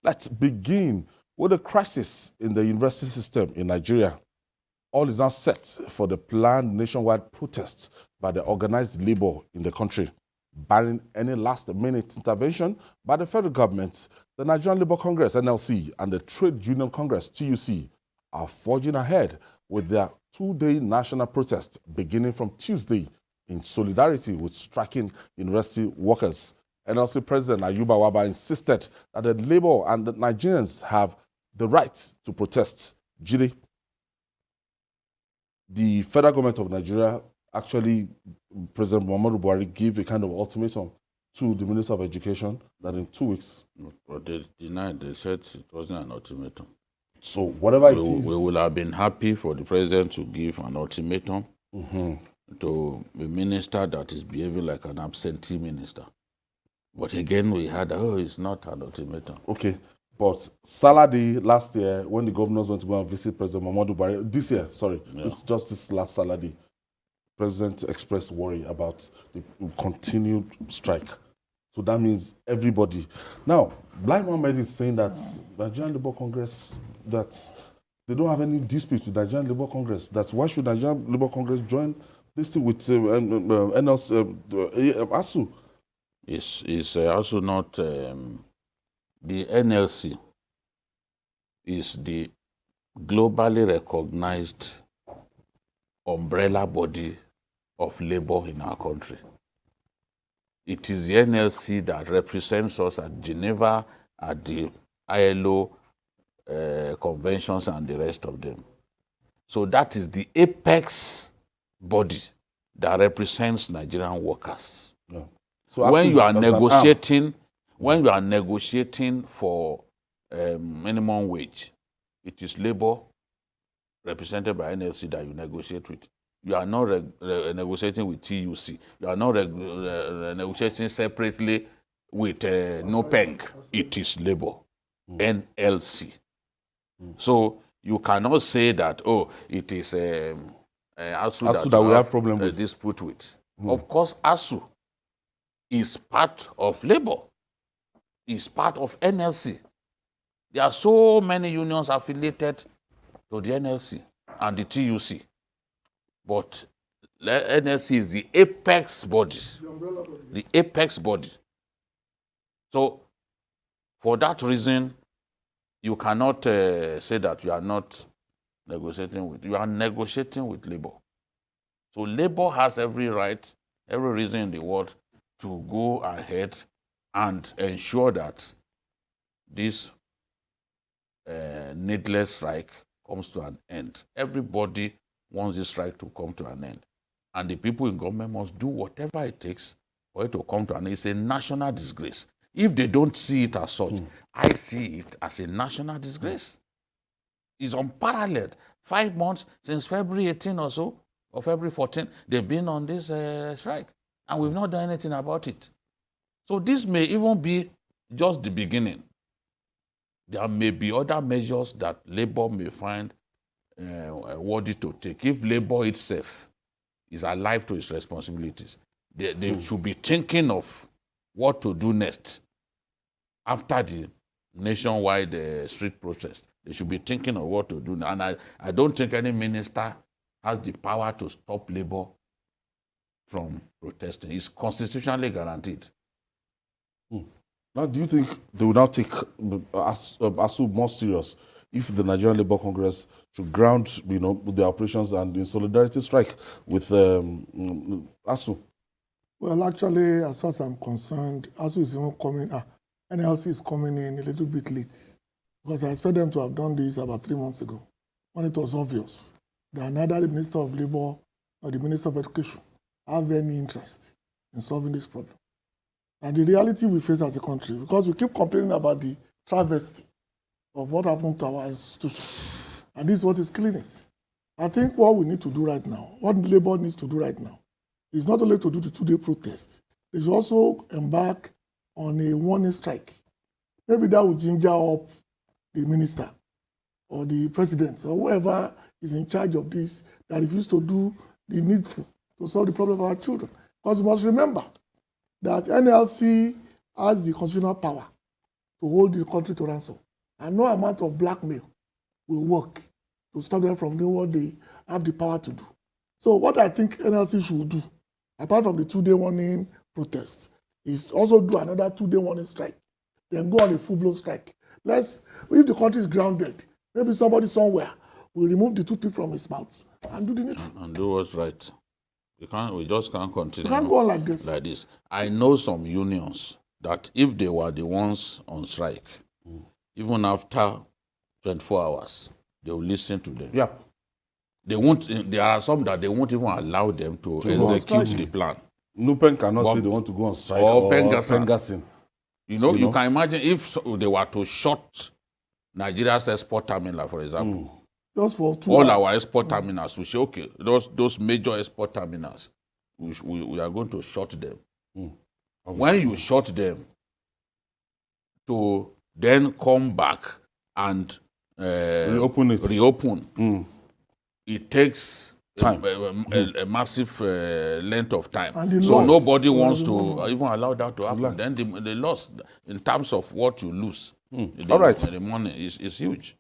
Let's begin with the crisis in the university system in Nigeria. All is now set for the planned nationwide protests by the organized labor in the country. Barring any last-minute intervention by the federal government, the Nigerian Labour Congress, NLC, and the Trade Union Congress, TUC, are forging ahead with their two-day national protest beginning from Tuesday in solidarity with striking university workers. NLC President Ayuba Waba insisted that the Labour and the Nigerians have the right to protest. Jide, the federal government of Nigeria, actually, President Muhammadu Buhari gave a kind of ultimatum to the Minister of Education that in 2 weeks... But they denied, they said it wasn't an ultimatum. So whatever it is... We would have been happy for the president to give an ultimatum to a minister that is behaving like an absentee minister. But again, we had, it's not an ultimatum. Okay, but Saturday last year, when the governors went to go and visit President Muhammadu Buhari, this year, sorry, just this last Saturday, President expressed worry about the continued strike. So that means everybody. Now, Blind Mohammed is saying that Nigerian Labour Congress, that they don't have any dispute with Nigerian Labour Congress. That's why should Nigerian Labour Congress join this thing with NLC, ASUU? Is also not, the NLC is the globally recognized umbrella body of labor in our country. It is the NLC that represents us at Geneva, at the ILO conventions and the rest of them. So that is the apex body that represents Nigerian workers. Yeah. So when you are negotiating for minimum wage, it is labor represented by NLC that you negotiate with. You are not negotiating with TUC. You are not negotiating separately with NOPENG. It is labor, NLC. So you cannot say that, it is ASUU that we have problem with. Dispute with. Of course, ASUU is part of labor, is part of NLC. There are so many unions affiliated to the NLC and the TUC. But the NLC is the apex body, the apex body. So for that reason, you cannot say that you are not negotiating with, you are negotiating with labor. So labor has every right, every reason in the world to go ahead and ensure that this needless strike comes to an end. Everybody wants this strike to come to an end. And the people in government must do whatever it takes for it to come to an end. It's a national disgrace. If they don't see it as such, I see it as a national disgrace. It's unparalleled. 5 months since February 18 or so, or February 14, they've been on this strike. And we've not done anything about it. So this may even be just the beginning. There may be other measures that labor may find worthy to take. If labor itself is alive to its responsibilities, they should be thinking of what to do next after the nationwide street protest. They should be thinking of what to do now. And I don't think any minister has the power to stop labor from protesting. It's constitutionally guaranteed. Now, do you think they will now take ASUU more serious if the Nigerian Labour Congress should ground, their operations and in solidarity strike with ASUU? Well, actually, as far as I'm concerned, ASUU is even coming, NLC is coming in a little bit late. Because I expect them to have done this about 3 months ago, when it was obvious that neither the Minister of Labour or the Minister of Education have any interest in solving this problem. And the reality we face as a country, because we keep complaining about the travesty of what happened to our institutions, and this is what is killing it. I think what we need to do right now, what Labour needs to do right now, is not only to do the two-day protest, they should also embark on a warning strike. Maybe that will ginger up the minister or the president or whoever is in charge of this that refuse to do the needful to solve the problem of our children. Because you must remember that NLC has the constitutional power to hold the country to ransom. And no amount of blackmail will work to stop them from doing what they have the power to do. So what I think NLC should do, apart from the 2-day warning protest, is also do another 2-day warning strike. Then go on a full-blown strike. If the country is grounded, maybe somebody somewhere will remove the toothpick from his mouth and do the needful. And do what's right. We just can't continue. We can't go on like this. I know some unions that if they were the ones on strike, even after 24 hours, they will listen to them. Yeah. They won't. There are some that they won't even allow them to execute the plan. Nupen cannot say they want to go on strike or Pengassin. You can imagine if they were to shut Nigeria's export terminal, for example. Just for 2 all hours. our export terminals, we say, okay, those major export terminals, we are going to shut them. When you shut them, to then come back and reopen, it takes time. A massive length of time. So nobody wants to even allow that to happen. Then the loss in terms of what you lose, All right. the money is huge.